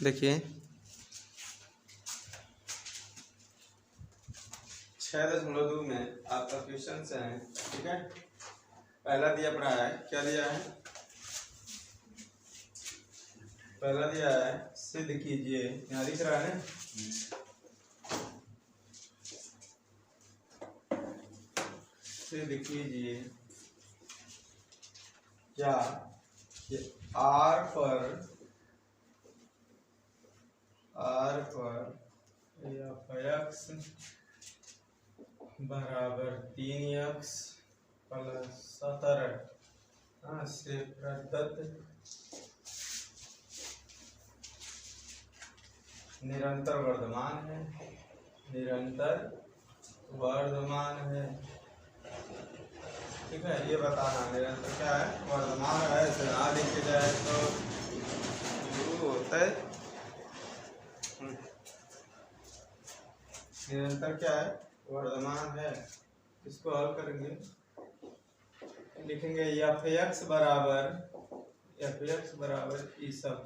देखिए 6.2 में आपका क्वेश्चन से है, ठीक है। पहला दिया पड़ा है, क्या दिया है? पहला दिया है सिद्ध कीजिए, यहाँ दिख रहा है ना, सिद्ध कीजिए क्या आर पर x बराबर 3x प्लस 17 से प्रदत्त निरंतर वर्धमान है, ठीक है। ये बताना निरंतर क्या है, वर्धमान है। ऐसे ना लिखे जाए तो होता है। निरंतर क्या है, वर्धमान है। इसको हल करेंगे, लिखेंगे f(x) बराबर ई सब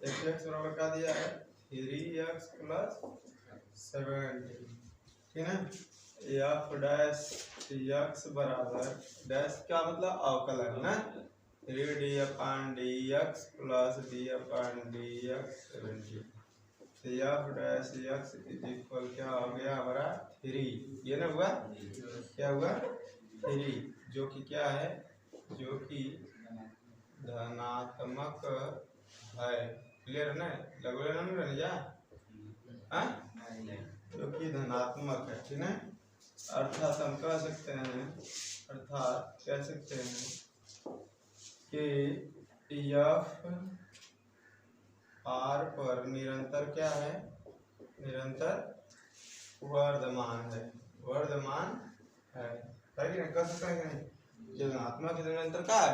f(x) बराबर क्या दिया है 3x प्लस 70, ठीक है। f(x) बराबर डैश क्या मतलब अवकलन ना 3d/dx plus d/dx 70। f(x) equal क्या हो गया हमारा 3, ये ना हुआ, क्या हुआ 3, जो कि क्या है, जो कि धनात्मक है। क्लियर है ना, लगो लेना नहीं जा, जो कि धनात्मक है, ठीक है। अर्थात हम कह सकते हैं, कि f r पर निरंतर क्या है, निरंतर वर्धमान है, कर सकते हैं कि नहीं। जो धनात्मक निरंतर का है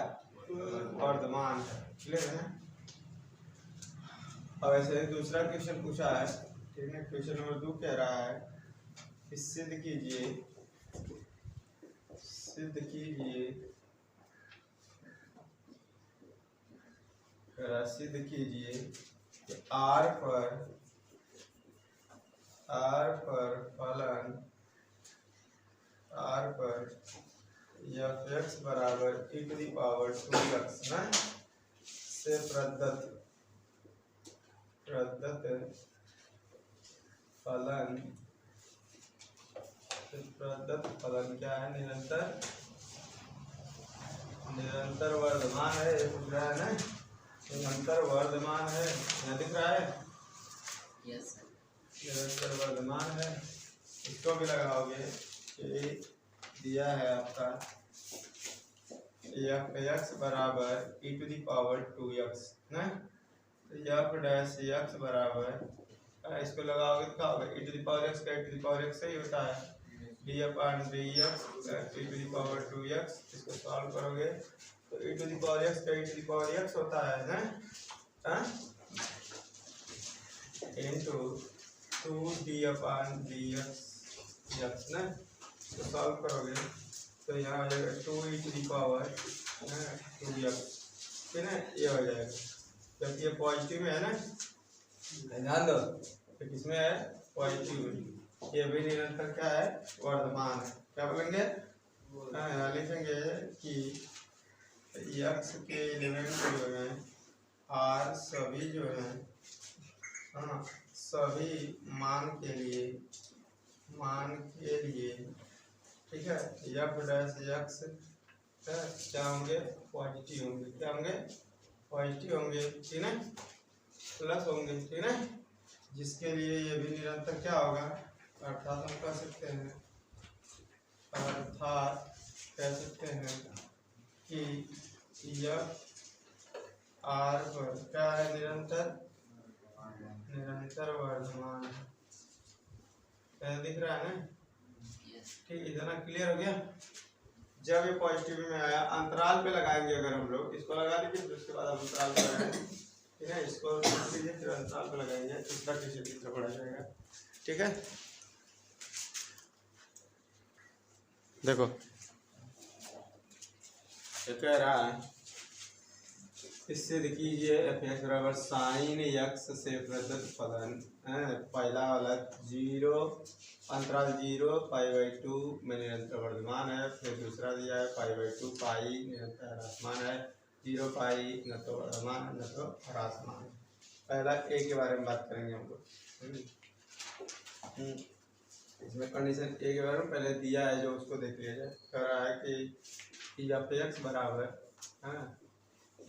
वर्धमान है, क्लियर है ना। अब ऐसे दूसरा क्वेश्चन पूछा है, ठीक है। क्वेश्चन नंबर 2 कह रहा है कि सिद्ध कीजिए कि r पर f(x) बराबर e⁻²x ना से प्रदत्त फलन क्या है, निरंतर वर्धमान है। ये पूछ रहा है ना, निरंतर वर्धमान है, यहाँ दिख रहा है, यस निरंतर वर्धमान है। इसको भी लगाओगे कि दिया है आपका f(x) बराबर e⁻²x ना, f'(x) बराबर, इसको लगाओगे तो क्या होगा, e⁻x का e⁻x से ही होता है, d/dx e⁻²x। इसको सॉल्व करोगे तो e⁻x का e⁻x होता है ना, इनटू 2d/dx ना। तो सॉल्व करोगे तो यहाँ हो जाएगा 2e⁻²x, ठीक है। ये हो जाएगा, जबकि ये पॉजिटिव में है ना, ध्यान दो, तो किसमें है, पॉजिटिव में। ये भी निरंतर क्या है, वर्धमान है। क्या बोलेंगे, लिखेंगे कि x के एलिमेंट जो है r सभी जो है, सभी मान के लिए, ठीक है, f'(x) क्या होंगे, पॉजिटिव होंगे, क्या होंगे, पॉजिटिव होंगे, ठीक है, प्लस होंगे, ठीक है। जिसके लिए ये भी निरंतर क्या होगा, अर्थात हम कह सकते हैं कि यह r पर क्या है, निरंतर वर्धमान है। क्या दिख रहा है ना, ठीक, इतना क्लियर हो गया। जब ये पॉजिटिव में आया, अंतराल पे लगाएंगे अगर हम लोग, इसको लगा लीजिए, फिर उसके बाद हम अंतराल पे लगाएंगे, ठीक है। इसको लीजिए, फिर अंतराल पे लगाएंगे, इसका कैसे चित्र पड़ा जाएगा, ठीक है। देखो ये कह रहा है इससे कीजिए एफ एक्स बराबर साइन यक्स से प्रदत्त फलन पहला वाला 0 अंतराल 0 π/2 में निरंतर वर्धमान है। फिर दूसरा दिया है π/2 पाई निरंतर ह्रासमान है। 0 पाई न तो वर्धमान न तो ह्रासमान। पहला ए के बारे में बात करेंगे हम लोग। इसमें कंडीशन ए के बारे में पहले दिया है जो उसको देख लिया जाए। कह रहा है कि एफ एक्स बराबर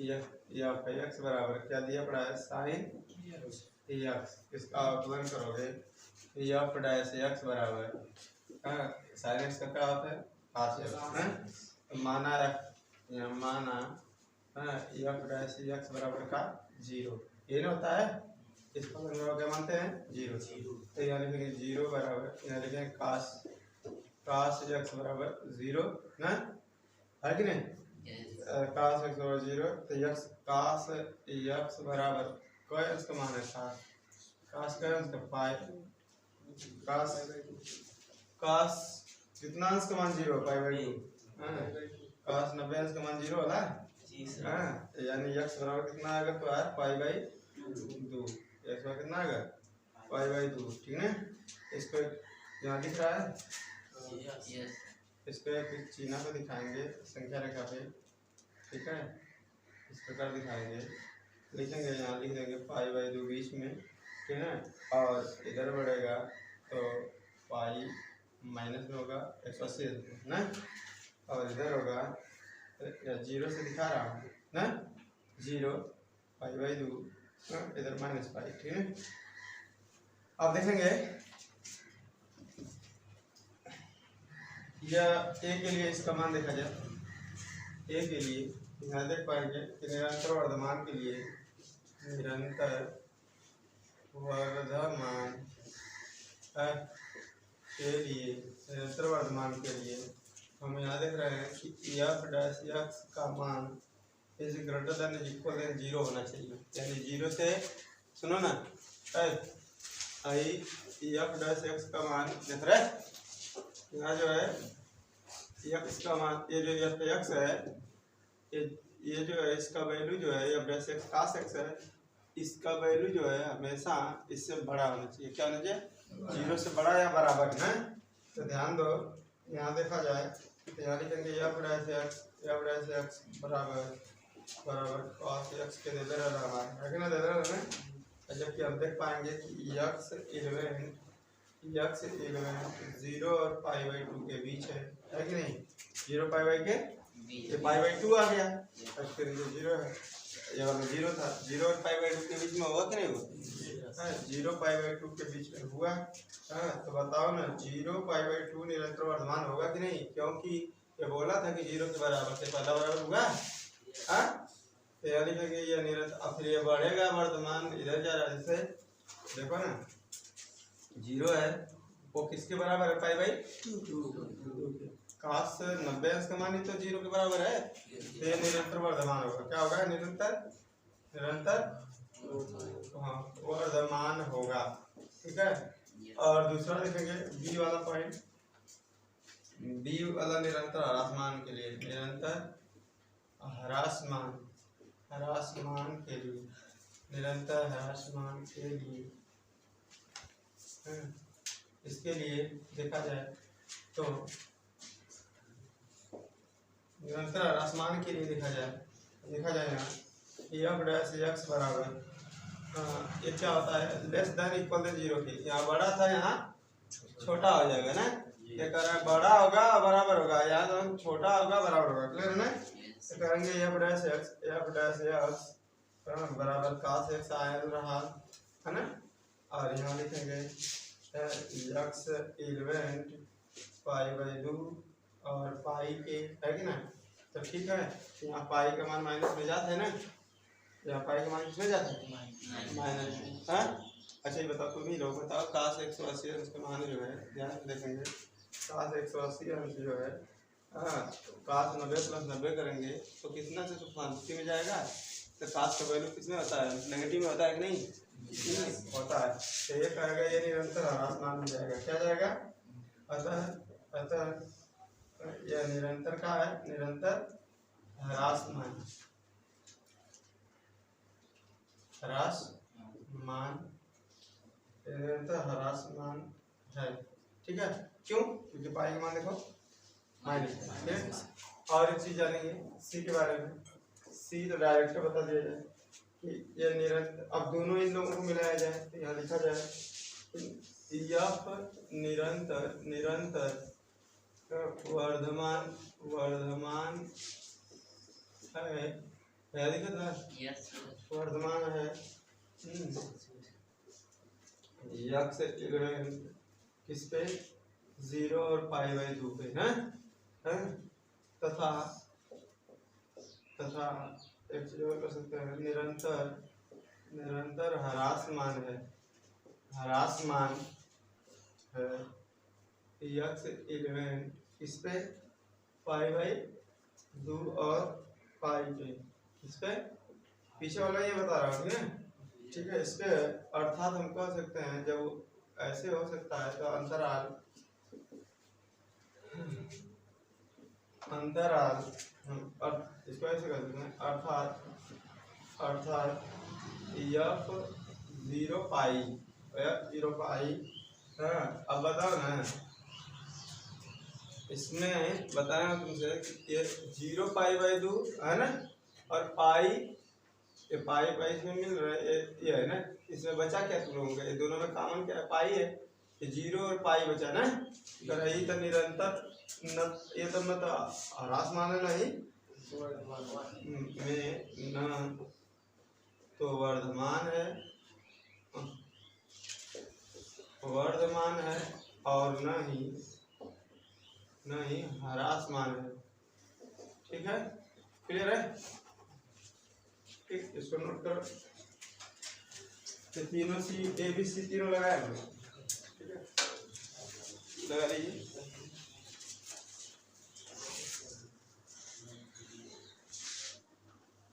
एफ एक्स बराबर क्या दिया पड़ा है साइन एक्स। इसका अवकलन करोगे एफ डैश एक्स बराबर साइन एक्स का क्या होता है cos एक्स। माना एफ डैश एक्स बराबर का 0 ये ना होता है। इस फलन को क्या मानते हैं 0। तो यहाँ लिखेंगे 0 बराबर यहाँ लिखेंगे cos एक्स बराबर 0 ना है कि नहीं। cos x बराबर 0 तो यक्स cos x बराबर कोई अंश का मान है cos का अंश का पाई cos कितना अंश का मान 0 π/2 cos 90 अंश का मान 0 होला यानी x बराबर कितना आएगा तो यार π/2 x बराबर कितना आएगा π/2 ठीक है। इसको यहाँ दिख रहा है इसको एक चिन्ह पे दिखाएंगे संख्या रेखा पे ठीक है। इस प्रकार दिखाएंगे लिखेंगे यहाँ लिख देंगे π/2 बीच में ठीक है। और इधर बढ़ेगा तो पाई माइनस में होगा 180 ना और इधर होगा 0 से दिखा रहा हूँ ना 0 π/2 इधर माइनस पाई ठीक है। अब देखेंगे या ए के लिए इसका मान देखा जाए। ए के लिए यहाँ देख पाएंगे कि निरंतर वर्धमान के लिए निरंतर वर्धमान हम यहाँ देख रहे हैं कि एफ डैश एक्स का मान is greater than equal than 0 होना चाहिए। यानी 0 से सुनो ना एफ डैश एक्स का मान देख रहे यहाँ जो है एक्स का मान ये जो एफ एक्स है ये जो है इसका वैल्यू जो है F dash x cos x है इसका वैल्यू जो है हमेशा इससे बड़ा होना चाहिए। क्या होना चाहिए 0 से बड़ा या बराबर है। तो ध्यान दो यहाँ देखा जाए तो यहाँ लिखेंगे एफ डैश एक्स बराबर cos एक्स के दे दे रहा है कि ना दे दे रहा है। जबकि हम देख पाएंगे कि x 0 और π/2 के बीच है कि नहीं। 0 π/2 के ये π/2 आ गया फिर ये 0 है ये वाला 0 था 0 और π/2 के बीच में हुआ कि नहीं हुआ 0 π/2 के बीच में हुआ। तो बताओ ना 0 π/2 निरंतर वर्धमान होगा कि नहीं क्योंकि ये बोला था कि 0 के बराबर से पहला बराबर हुआ तो यहाँ लिखेंगे ये निरंतर। अब फिर ये बढ़ेगा वर्धमान इधर जा रहा है जैसे देखो ना 0 है वो किसके बराबर है π/2 cos 90 अंश का मान ही तो 0 के बराबर है। तो ये निरंतर वर्धमान होगा। क्या होगा निरंतर वर्धमान होगा ठीक है। और दूसरा देखेंगे बी वाला पॉइंट बी वाला निरंतर ह्रासमान के लिए निरंतर ह्रासमान के लिए इसके लिए देखा जाए तो निरंतर ह्रासमान के लिए देखा जाए ना एफ डैश एक्स बराबर ये क्या होता है लेस देन इक्वल देन 0 के। यहाँ बड़ा था यहाँ छोटा हो जाएगा ना। ये कह रहा है बड़ा होगा बराबर होगा यहाँ तो छोटा होगा बराबर होगा क्लियर ना। तो करेंगे एफ डैश एक्स बराबर cos एक्स आया रहा है ना। और यहाँ लिखेंगे x इलेवेंट π/2 और पाई के है कि ना। तो ठीक है यहाँ पाई का मान माइनस में जाता है ना यहाँ पाई का मान किसमें जाता है माइनस अच्छा ये बताओ तुम ही लोग बताओ cos 180 अंश का मान जो है ध्यान से देखेंगे cos 180 अंश जो है cos 90 + 90 करेंगे तो कितना से क्वांटिटी में जाएगा। तो cos का वैल्यू किसमें होता है नेगेटिव में होता है कि नहीं होता है। तो ये कहेगा ये निरंतर ह्रासमान में जाएगा क्या जाएगा। अतः यह निरंतर का है निरंतर ह्रासमान ह्रासमान, निरंतर ह्रासमान है। ठीक है, क्यों? क्योंकि पाई का मान देखो माइनस। और एक चीज जानेंगे सी के बारे में। सी तो डायरेक्ट बता दिया जाए कि ये निरंतर, अब दोनों इन लोगों को मिलाया जाए तो यहाँ लिखा जाए यह निरंतर वर्धमान है, दिखा था वर्धमान है यक्स किस पे 0 और π/2 पे है, तथा एक चीज और कर सकते हैं, निरंतर ह्रासमान है यक्स किस पे π/2 और π पे, इस पे पीछे वाला ये बता रहा हूँ। ठीक है, इस पे अर्थात हम कह सकते हैं जब ऐसे हो सकता है तो अंतराल इसको ऐसे कर सकते हैं, अर्थात f 0 π अब बताओ ना, इसमें बताया तुमसे कि ये 0 π/2 है ना, और पाई ये पाई इसमें मिल रहा है, ये है ना, इसमें बचा क्या तुम लोगों का, ये दोनों में कॉमन क्या है, पाई है, ये 0 और पाई बचा ना, तो रही तो निरंतर न, ये तो मतलब ह्रासमान है नहीं में न तो वर्धमान है और न ही ह्रासमान है। ठीक है, क्लियर है? ठीक, इसको नोट करो। तो तीनों सी ABC तीनों लगाए, ठीक है, लगा लीजिए।